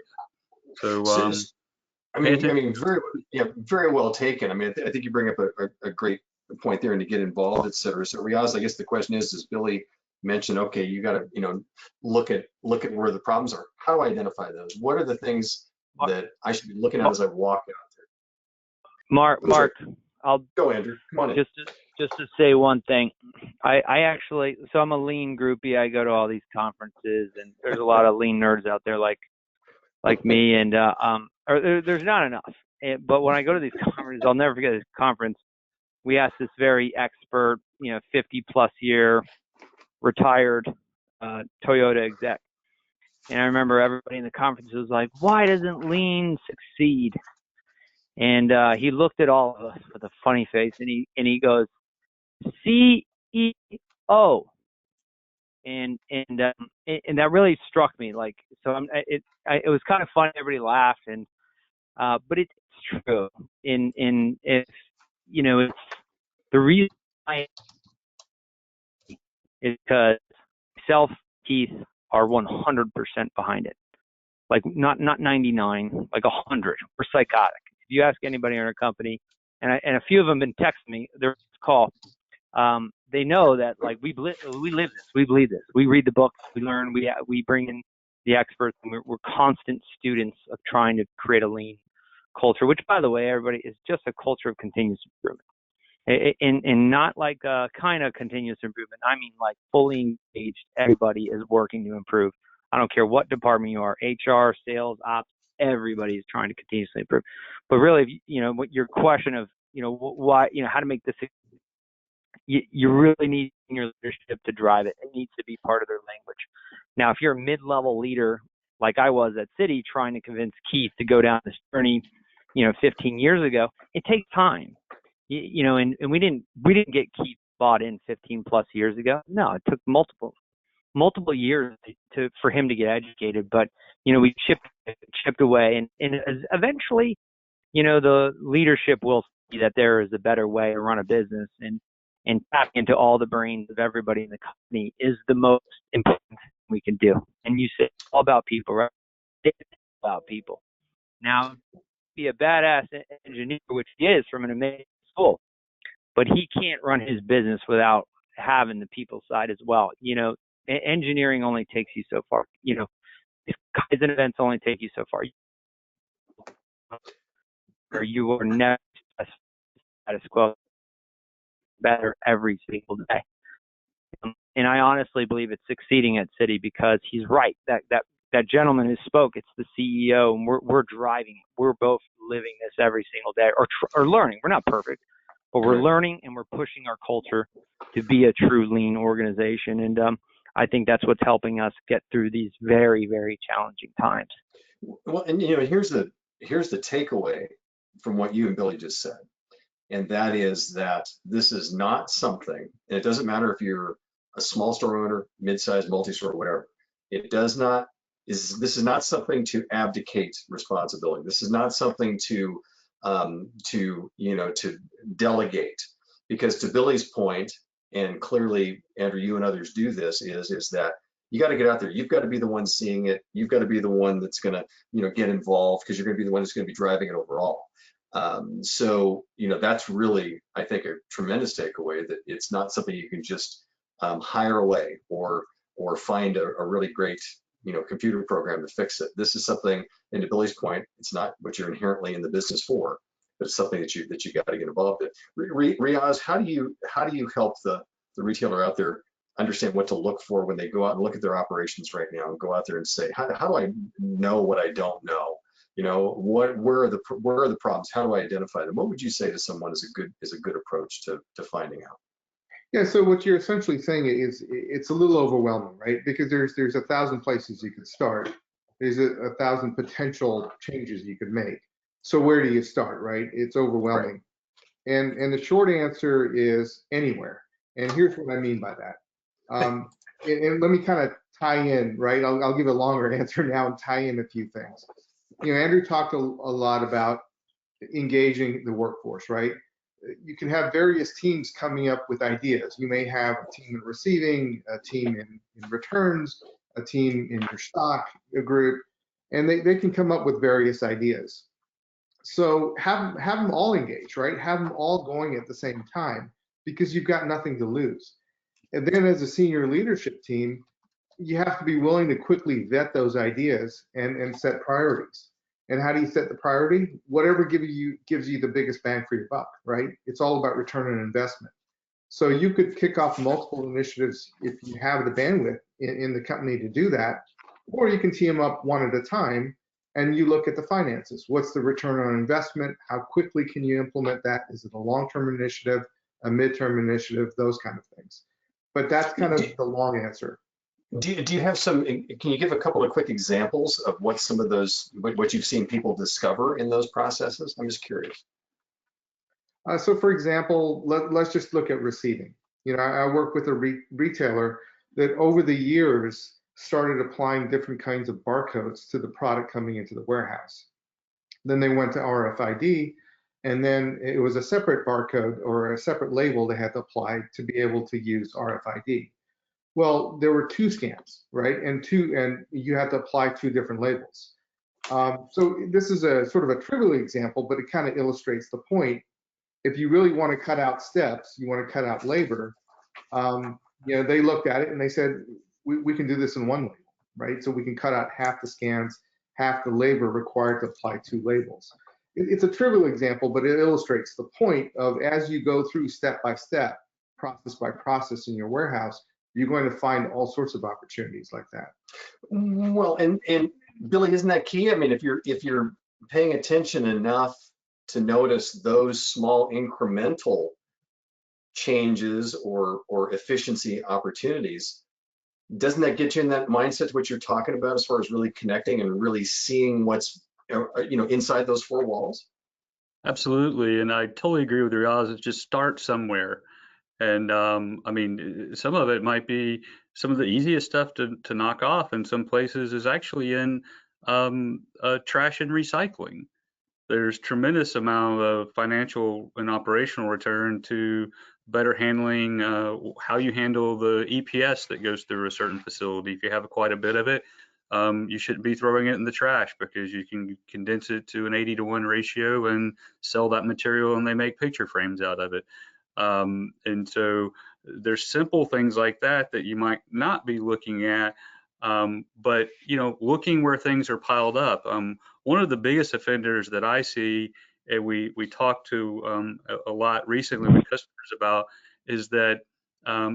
[SPEAKER 3] So,
[SPEAKER 1] very well taken. I mean, I think you bring up a great point there, and to get involved, et cetera. So Riaz, I guess the question is, as Billy mentioned, okay, you got to, look at where the problems are. How do I identify those? What are the things that I should be looking at as I walk out there?
[SPEAKER 4] Mark, I'll
[SPEAKER 1] go, Andrew. Come on in.
[SPEAKER 4] Just to say one thing. I actually, so I'm a lean groupie. I go to all these conferences, and there's a lot of lean nerds out there like me, and there's not enough. But when I go to these conferences, I'll never forget this conference. We asked this very expert, 50+ year retired Toyota exec. And I remember everybody in the conference was like, why doesn't lean succeed? And he looked at all of us with a funny face, and he goes, CEO. And that really struck me. Like, so it was kind of funny. Everybody laughed, but it's true. It's the reason I is because myself, Keith, are 100% behind it. Like not 99, like 100. We're psychotic. If you ask anybody in our company, and a few of them have been texting me, their call, they know that like we live this, we believe this, we read the books, we learn, we bring in the experts, and we're constant students of trying to create a lean culture, which, by the way, everybody, is just a culture of continuous improvement. And not like a kind of continuous improvement. I mean, like fully engaged. Everybody is working to improve. I don't care what department you are, HR, sales, ops, everybody is trying to continuously improve. But really, what your question of, why, how to make this, you really need your leadership to drive it. It needs to be part of their language. Now, if you're a mid-level leader, like I was at Citi, trying to convince Keith to go down this journey, 15 years ago, it takes time. And we didn't get Keith bought in 15+ years ago. No, it took multiple years for him to get educated. But we chipped away, and eventually, the leadership will see that there is a better way to run a business, and tap into all the brains of everybody in the company is the most important thing we can do. And you say it's all about people, right? It's about people. Now, be a badass engineer, which he is from an amazing school, but he can't run his business without having the people side as well. Engineering only takes you so far. Kaizen events only take you so far. Or you are never status quo, better every single day. And I honestly believe it's succeeding at Citi because he's right. That gentleman who spoke, it's the CEO, and we're driving it. We're both living this every single day, or learning. We're not perfect, but we're learning and we're pushing our culture to be a true lean organization. And I think that's what's helping us get through these very, very challenging times.
[SPEAKER 1] Well, and here's the takeaway from what you and Billy just said, and that is that this is not something, and it doesn't matter if you're a small store owner, mid-sized, multi-store, whatever. This is not something to abdicate responsibility. This is not something to delegate, because to Billy's point, and clearly Andrew, you and others do this, is that you got to get out there. You've got to be the one seeing it. You've got to be the one that's going to get involved, because you're going to be the one that's going to be driving it overall. So that's really, I think, a tremendous takeaway, that it's not something you can just hire away or find a really great computer program to fix it. This is something, and to Billy's point, it's not what you're inherently in the business for, but it's something that you got to get involved in. Riaz, how do you help the retailer out there understand what to look for when they go out and look at their operations right now, and go out there and say, how do I know what I don't know? Where are the problems? How do I identify them? What would you say to someone is a good approach to finding out?
[SPEAKER 2] Yeah, so what you're essentially saying is it's a little overwhelming, right? Because there's 1,000 places you could start. There's 1,000 potential changes you could make. So where do you start, right? It's overwhelming. Right. And the short answer is anywhere. And here's what I mean by that. And let me kind of tie in, right? I'll give a longer answer now and tie in a few things. Andrew talked a lot about engaging the workforce, right? You can have various teams coming up with ideas. You may have a team in receiving, a team in returns, a team in your stock group, and they can come up with various ideas. So have them all engaged, right? Have them all going at the same time, because you've got nothing to lose. And then as a senior leadership team, you have to be willing to quickly vet those ideas and set priorities. And how do you set the priority? Whatever gives you the biggest bang for your buck, right? It's all about return on investment. So you could kick off multiple initiatives if you have the bandwidth in the company to do that, or you can tee them up one at a time and you look at the finances. What's the return on investment? How quickly can you implement that? Is it a long-term initiative, a midterm initiative, those kind of things? But that's kind of the long answer.
[SPEAKER 1] Do you have can you give a couple of quick examples of what some of those, what you've seen people discover in those processes? I'm just curious.
[SPEAKER 2] So for example, let's just look at receiving. I work with a retailer that over the years started applying different kinds of barcodes to the product coming into the warehouse. Then they went to RFID, and then it was a separate barcode or a separate label they had to apply to be able to use RFID. Well, there were 2 scans, right? And you had to apply 2 different labels. So this is a sort of a trivial example, but it kind of illustrates the point. If you really want to cut out steps, you want to cut out labor, they looked at it and they said, we can do this in 1 label, right? So we can cut out half the scans, half the labor required to apply 2 labels. It's a trivial example, but it illustrates the point of, as you go through step by step, process by process in your warehouse, you're going to find all sorts of opportunities like that.
[SPEAKER 1] Well, and Billy, isn't that key? I mean, if you're paying attention enough to notice those small incremental changes or efficiency opportunities, doesn't that get you in that mindset, what you're talking about, as far as really connecting and really seeing what's inside those 4 walls?
[SPEAKER 3] Absolutely, and I totally agree with Riaz. Just start somewhere. And I mean, some of it might be some of the easiest stuff to knock off in some places is actually in trash and recycling. There's tremendous amount of financial and operational return to better handling how you handle the EPS that goes through a certain facility. If you have quite a bit of it, you shouldn't be throwing it in the trash because you can condense it to an 80-to-1 ratio and sell that material, and they make picture frames out of it. And so there's simple things like that that you might not be looking at, but looking where things are piled up. One of the biggest offenders that I see, and we talked to a lot recently with customers about, is that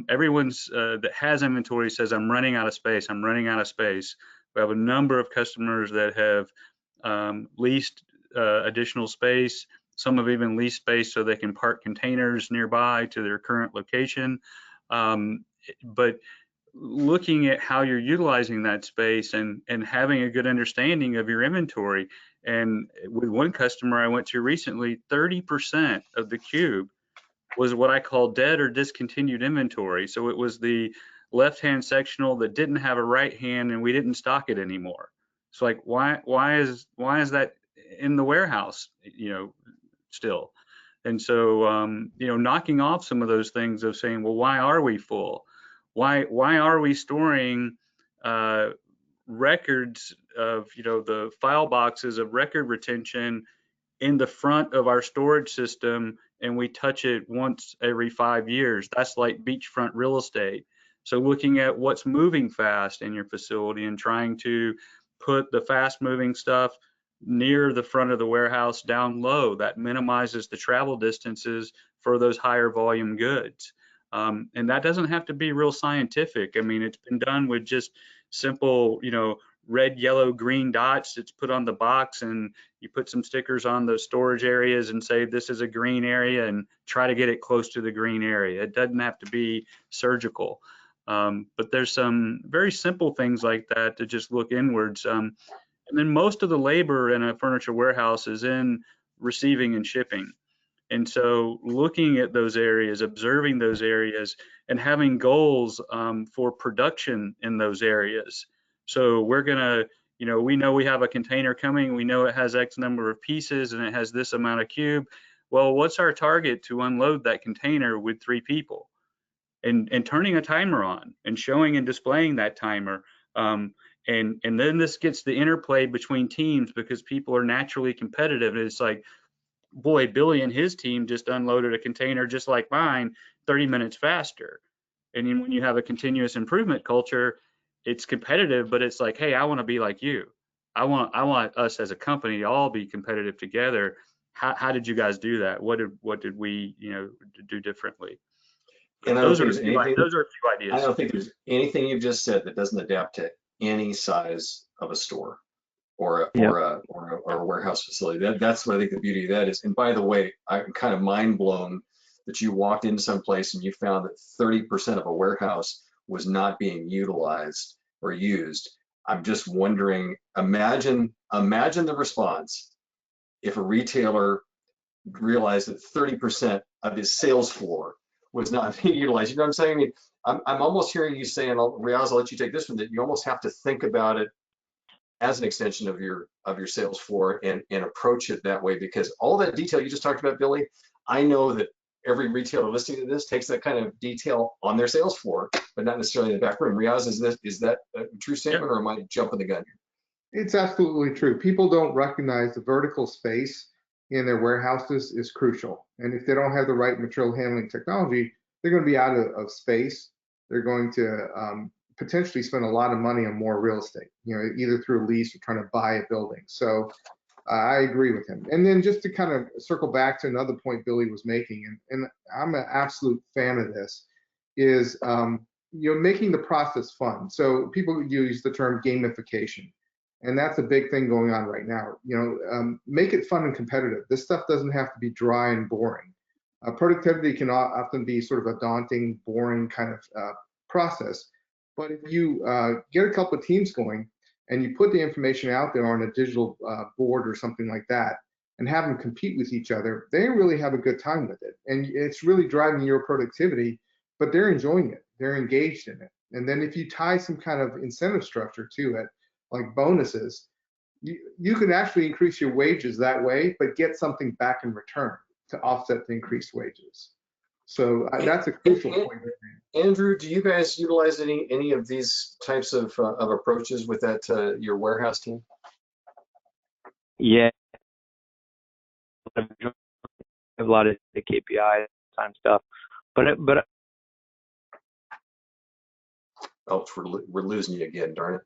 [SPEAKER 3] everyone's that has inventory says, I'm running out of space. I'm running out of space. We have a number of customers that have leased additional space. Some have even leased space so they can park containers nearby to their current location. But looking at how you're utilizing that space and having a good understanding of your inventory. And with one customer I went to recently, 30% of the cube was what I call dead or discontinued inventory. So it was the left-hand sectional that didn't have a right hand, and we didn't stock it anymore. So like, why is that in the warehouse, still? And so, knocking off some of those things of saying, well, why are we full? Why are we storing records of, the file boxes of record retention in the front of our storage system, and we touch it once every 5 years? That's like beachfront real estate. So looking at what's moving fast in your facility and trying to put the fast moving stuff near the front of the warehouse down low, that minimizes the travel distances for those higher volume goods. And that doesn't have to be real scientific. I mean, it's been done with just simple, red, yellow, green dots. It's put on the box, and you put some stickers on those storage areas and say, this is a green area, and try to get it close to the green area. It doesn't have to be surgical. But there's some very simple things like that to just look inwards. And then most of the labor in a furniture warehouse is in receiving and shipping. And so looking at those areas, observing those areas, and having goals for production in those areas. So we're gonna, we know we have a container coming, we know it has X number of pieces and it has this amount of cube. Well, what's our target to unload that container with 3 people? And turning a timer on and showing and displaying that timer. And then this gets the interplay between teams, because people are naturally competitive. And it's like, boy, Billy and his team just unloaded a container just like mine 30 minutes faster. And then when you have a continuous improvement culture, it's competitive, but it's like, hey, I want to be like you. I want us as a company to all be competitive together. How did you guys do that? What did we, do differently?
[SPEAKER 1] And I don't think there's anything,
[SPEAKER 3] those are a few ideas.
[SPEAKER 1] I don't think there's anything you've just said that doesn't adapt to any size of a store or a warehouse facility. That's what I think the beauty of that is. And by the way, I'm kind of mind blown that you walked into some place and you found that 30% of a warehouse was not being utilized or used. I'm just wondering, imagine the response if a retailer realized that 30% of his sales floor was not being utilized. You know what I'm saying? I mean, I'm almost hearing you saying, Riaz, I'll let you take this one, that you almost have to think about it as an extension of your sales floor and approach it that way, because all that detail you just talked about, Billy, I know that every retailer listening to this takes that kind of detail on their sales floor, but not necessarily in the back room. Riaz, is that a true statement, or am I jumping the gun here?
[SPEAKER 2] It's absolutely true. People don't recognize the vertical space in their warehouses is crucial. And if they don't have the right material handling technology, they're going to be out of space. They're going to potentially spend a lot of money on more real estate, either through a lease or trying to buy a building. So I agree with him. And then just to kind of circle back to another point Billy was making, and I'm an absolute fan of this, is making the process fun. So people use the term gamification, and that's a big thing going on right now. Make it fun and competitive. This stuff doesn't have to be dry and boring. Productivity can often be sort of a daunting, boring kind of process. But if you get a couple of teams going and you put the information out there on a digital board or something like that, and have them compete with each other, they really have a good time with it. And it's really driving your productivity, but they're enjoying it. They're engaged in it. And then if you tie some kind of incentive structure to it, like bonuses, you can actually increase your wages that way, but get something back in return to offset the increased wages. So that's a crucial point.
[SPEAKER 1] Andrew, do you guys utilize any of these types of approaches with that your warehouse team?
[SPEAKER 4] Yeah, a lot of the KPI time stuff, but
[SPEAKER 1] Oh, we're losing you again, darn it.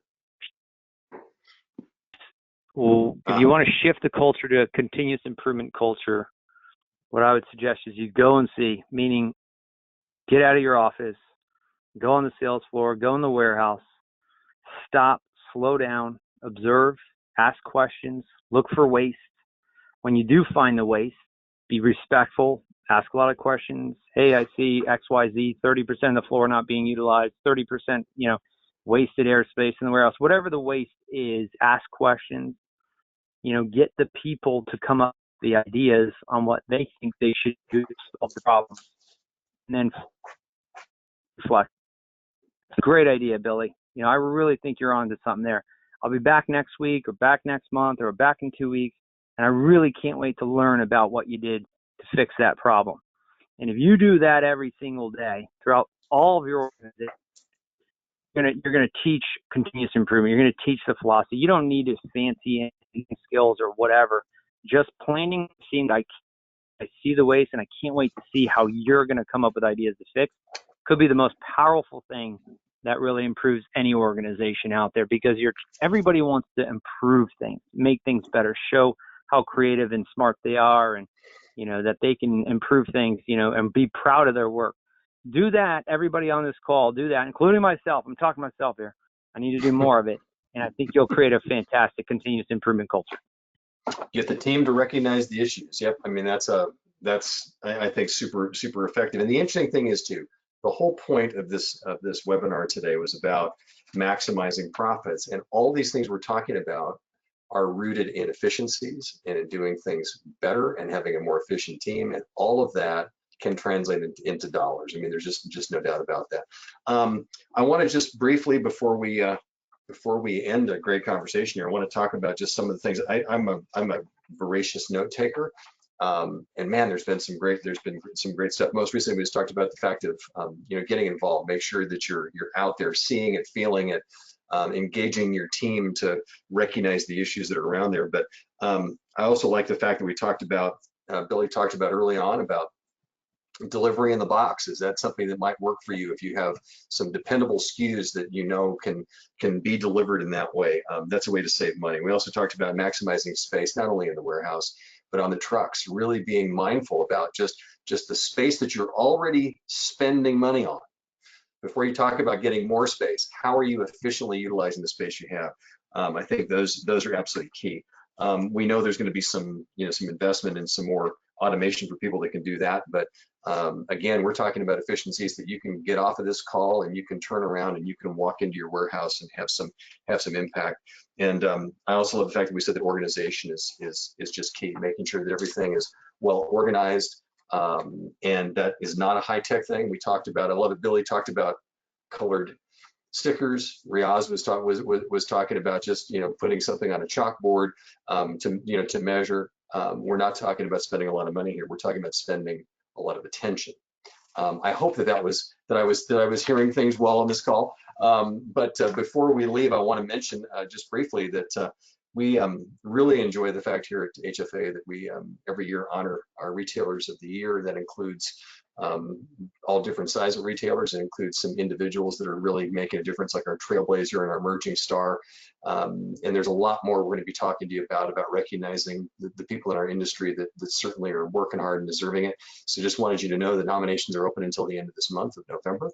[SPEAKER 4] well, if you want to shift the culture to a continuous improvement culture, what I would suggest is you go and see, meaning get out of your office, go on the sales floor, go in the warehouse, stop, slow down, observe, ask questions, look for waste. When you do find the waste, be respectful, ask a lot of questions. Hey, I see XYZ, 30% of the floor not being utilized, 30%, wasted airspace in the warehouse. Whatever the waste is, ask questions. Get the people to come up with the ideas on what they think they should do to solve the problem. And then reflect. It's a great idea, Billy. I really think you're onto something there. I'll be back next week or back next month or back in 2 weeks. And I really can't wait to learn about what you did to fix that problem. And if you do that every single day throughout all of your organization, you're going to teach continuous improvement. You're going to teach the philosophy. You don't need fancy skills or whatever. Just planting, seeing I see the waste and I can't wait to see how you're going to come up with ideas to fix. Could be the most powerful thing that really improves any organization out there, because everybody wants to improve things, make things better, show how creative and smart they are, and that they can improve things, and be proud of their work. Do that. Everybody on this call, do that, including myself. I'm talking to myself here. I need to do more of it, and I think you'll create a fantastic continuous improvement culture.
[SPEAKER 1] Get the team to recognize the issues. Yep. I mean, that's I think super effective. And the interesting thing is too, the whole point of this webinar today was about maximizing profits, and all these things we're talking about are rooted in efficiencies and in doing things better and having a more efficient team, and all of that can translate into dollars. I mean, there's just no doubt about that. I want to just briefly, before we end a great conversation here, I want to talk about just some of the things. I'm a voracious note taker, and man, there's been some great stuff. Most recently, we just talked about the fact of getting involved. Make sure that you're out there, seeing it, feeling it, engaging your team to recognize the issues that are around there. But I also like the fact that we talked about, Billy talked about early on about delivery in the box. Is that something that might work for you if you have some dependable SKUs that can be delivered in that way? That's a way to save money. We also talked about maximizing space, not only in the warehouse, but on the trucks, really being mindful about just the space that you're already spending money on. Before you talk about getting more space, how are you efficiently utilizing the space you have? I think those are absolutely key. We know there's going to be some investment in some more automation for people that can do that, but again, we're talking about efficiencies that you can get off of this call, and you can turn around and you can walk into your warehouse and have some impact. And I also love the fact that we said that organization is just key, making sure that everything is well organized, and that is not a high-tech thing. We talked about, I love it, Billy talked about colored stickers. Riaz was talking about just putting something on a chalkboard to measure. We're not talking about spending a lot of money here. We're talking about spending a lot of attention. I hope that I was hearing things well on this call. But before we leave, I want to mention just briefly that we really enjoy the fact here at HFA that we every year honor our retailers of the year. That includes all different size of retailers. It includes some individuals that are really making a difference, like our Trailblazer and our Emerging Star. And there's a lot more we're going to be talking to you about recognizing the people in our industry that certainly are working hard and deserving it. So just wanted you to know the nominations are open until the end of this month of November.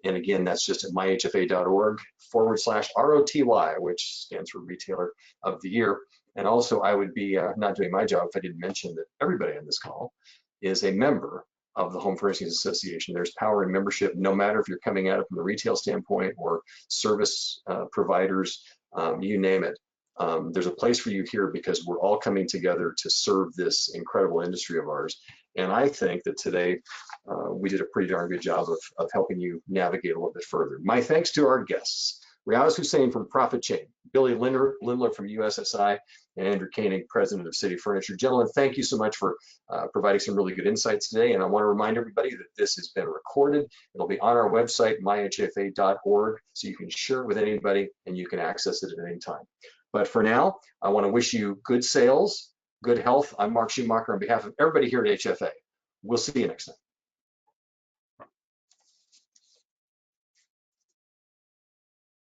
[SPEAKER 1] And again, that's just at myhfa.org/ROTY, which stands for Retailer of the Year. And also, I would be not doing my job if I didn't mention that everybody on this call is a member of the Home Furnishings Association. There's power in membership, no matter if you're coming at it from the retail standpoint or service providers, you name it. There's a place for you here, because we're all coming together to serve this incredible industry of ours. And I think that today we did a pretty darn good job of helping you navigate a little bit further. My thanks to our guests. Riaz Husein from Profit Chain, Billy Linder from USSI, and Andrew Koenig, president of City Furniture. Gentlemen, thank you so much for providing some really good insights today. And I want to remind everybody that this has been recorded. It'll be on our website, myhfa.org, so you can share it with anybody and you can access it at any time. But for now, I want to wish you good sales, good health. I'm Mark Schumacher on behalf of everybody here at HFA. We'll see you next time.